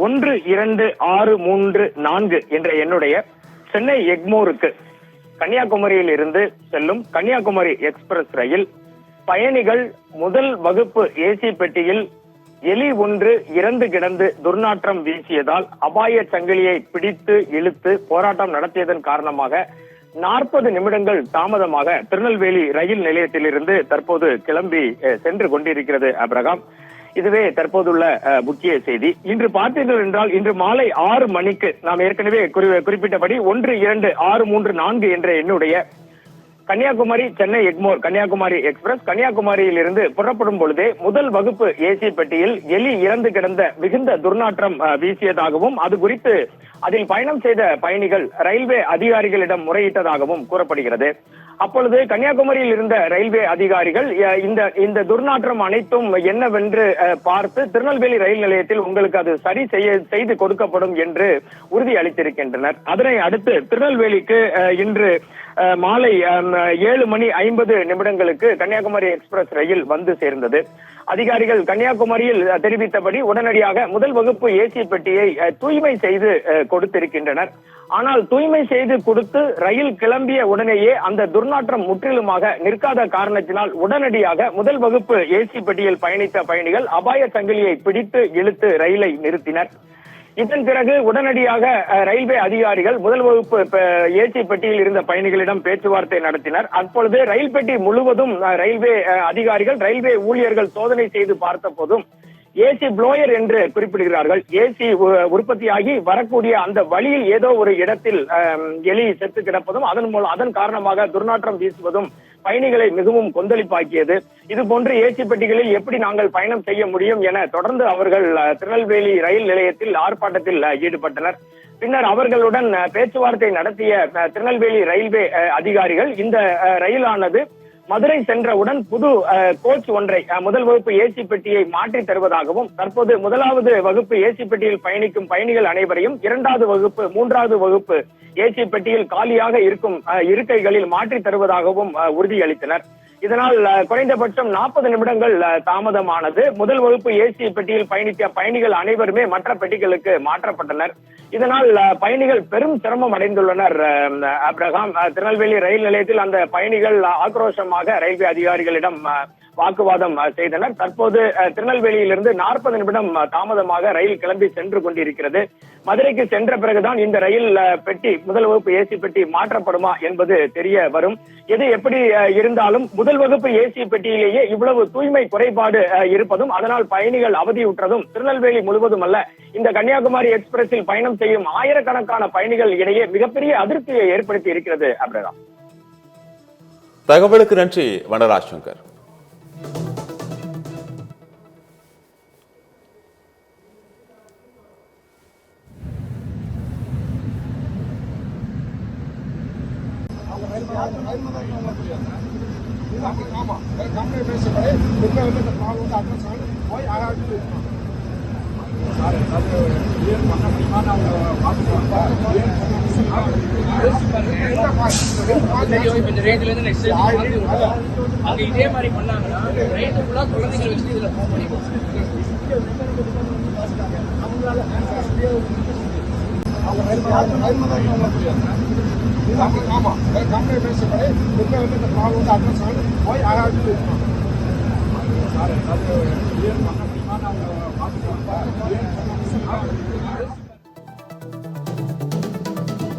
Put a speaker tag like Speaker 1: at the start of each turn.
Speaker 1: 1264 என்ற எண்ணுடைய சென்னை எக்மோருக்கு கன்னியாகுமரியில் இருந்து செல்லும் கன்னியாகுமரி எக்ஸ்பிரஸ் ரயில் பயணிகள் முதல் வகுப்பு ஏசி பெட்டியில் எலி ஒன்று இறந்து கிடந்து துர்நாற்றம் வீசியதால் அபாய சங்கிலியை பிடித்து இழுத்து போராட்டம் நடத்தியதன் காரணமாக 40 நிமிடங்கள் தாமதமாக திருநெல்வேலி ரயில் நிலையத்திலிருந்து தற்போது கிளம்பி சென்று கொண்டிருக்கிறது அப்ரஹாம். இதுவே தற்போதுள்ள முக்கிய செய்தி. இன்று பார்த்தீர்கள் என்றால் இன்று மாலை 6 மணிக்கு நாம் ஏற்கனவே குறிப்பிட்டபடி 1264 என்ற எண்ணுடைய கன்னியாகுமரி சென்னை எக்மோர் கன்னியாகுமரி எக்ஸ்பிரஸ் கன்னியாகுமரியில் இருந்து புறப்படும் பொழுதே முதல் வகுப்பு ஏசி பெட்டியில் எலி இறந்து கிடந்த மிகுந்த துர்நாற்றம் வீசியதாகவும் அது குறித்து அதில் பயணம் செய்த பயணிகள் ரயில்வே அதிகாரிகளிடம் முறையிட்டதாகவும் கூறப்படுகிறது. அப்பொழுது கன்னியாகுமரியில் இருந்த ரயில்வே அதிகாரிகள் இந்த துர்நாற்றம் அனைத்தும் என்னவென்று பார்த்து திருநெல்வேலி ரயில் நிலையத்தில் உங்களுக்கு அது சரி செய்து கொடுக்கப்படும் என்று உறுதி அளித்திருக்கின்றனர். அதனை அடுத்து திருநெல்வேலிக்கு இன்று மாலை 7:50 கன்னியாகுமரி எக்ஸ்பிரஸ் ரயில் வந்து சேர்ந்தது. அதிகாரிகள் கன்னியாகுமரியில் தெரிவித்தபடி உடனடியாக முதல் வகுப்பு ஏசி பெட்டியை தூய்மை செய்து கொடுத்திருக்கின்றனர். ஆனால் தூய்மை செய்து கொடுத்து ரயில் கிளம்பிய உடனேயே அந்த துர்நாற்றம் முற்றிலுமாக நிற்காத காரணத்தினால் உடனடியாக முதல் வகுப்பு ஏசி பெட்டியில் பயணித்த பயணிகள் அபாய சங்கிலியை பிடித்து இழுத்து ரயிலை நிறுத்தினர். இதன் பிறகு உடனடியாக ரயில்வே அதிகாரிகள் முதல் வகுப்பு ஏசி பெட்டியில் இருந்த பயணிகளிடம் பேச்சுவார்த்தை நடத்தினர். அப்பொழுது ரயில் பெட்டி முழுவதும் ரயில்வே அதிகாரிகள் ரயில்வே ஊழியர்கள் சோதனை செய்து பார்த்த போதும் ஏசி ப்ளோயர் என்று குறிப்பிடுகிறார்கள். ஏசி உற்பத்தியாகி வரக்கூடிய அந்த வழியில் ஏதோ ஒரு இடத்தில் எலி செத்து கிடப்பதும் அதன் காரணமாக துர்நாற்றம் வீசுவதும் பயணிகளை மிகவும் கொந்தளிப்பாக்கியது. இது போன்று ஏசி பெட்டிகளில் எப்படி நாங்கள் பயணம் செய்ய முடியும் என தொடர்ந்து அவர்கள் திருநெல்வேலி ரயில் நிலையத்தில் ஆர்ப்பாட்டத்தில் ஈடுபட்டனர். பின்னர் அவர்களுடன் பேச்சுவார்த்தை நடத்திய திருநெல்வேலி ரயில்வே அதிகாரிகள் இந்த ரயிலானது மதுரை சென்றவுடன் புது கோச் ஒன்றை முதல் வகுப்பு ஏசி பெட்டியை மாற்றி தருவதாகவும் தற்போது முதலாவது வகுப்பு ஏசி பெட்டியில் பயணிக்கும் பயணிகள் அனைவரையும் 2வது வகுப்பு 3வது வகுப்பு ஏசி பெட்டியில் காலியாக இருக்கும் இருக்கைகளில் மாற்றி தருவதாகவும் உறுதியளித்தனர். இதனால் குறைந்தபட்சம் 40 நிமிடங்கள் தாமதமானது. முதல் வகுப்பு ஏசி பெட்டியில் பயணித்த பயணிகள் அனைவருமே மற்ற பெட்டிகளுக்கு மாற்றப்பட்டனர். இதனால் பயணிகள் பெரும் சிரமம் அடைந்துள்ளனர் அப்ரஹாம். திருநெல்வேலி ரயில் நிலையத்தில் அந்த பயணிகள் ஆக்ரோஷமாக ரயில்வே அதிகாரிகளிடம் வாக்குவாதம் செய்தனர். தற்போது திருநெல்வேலியிலிருந்து 40 நிமிடம் தாமதமாக ரயில் கிளம்பி சென்று கொண்டிருக்கிறது. மதுரைக்கு சென்ற பிறகுதான் இந்த ரயில் பெட்டி முதல் வகுப்பு ஏசி பெட்டி மாற்றப்படுமா என்பது தெரிய வரும். எது எப்படி இருந்தாலும் முதல் வகுப்பு ஏசி பெட்டியிலேயே இவ்வளவு தூய்மை குறைபாடு இருப்பதும் அதனால் பயணிகள் அவதியுற்றதும் திருநெல்வேலி முழுவதும் அல்ல இந்த கன்னியாகுமரி எக்ஸ்பிரஸில் பயணம் செய்யும் ஆயிரக்கணக்கான பயணிகள் இடையே மிகப்பெரிய அதிருப்தியை ஏற்படுத்தி இருக்கிறது. அப்ரஹாம்,
Speaker 2: தகவலுக்கு நன்றி வனராஜ் சங்கர்.
Speaker 3: இதே மாதிரி பண்ணாங்கன்னா குழந்தைகள் வச்சு இதுல அவங்க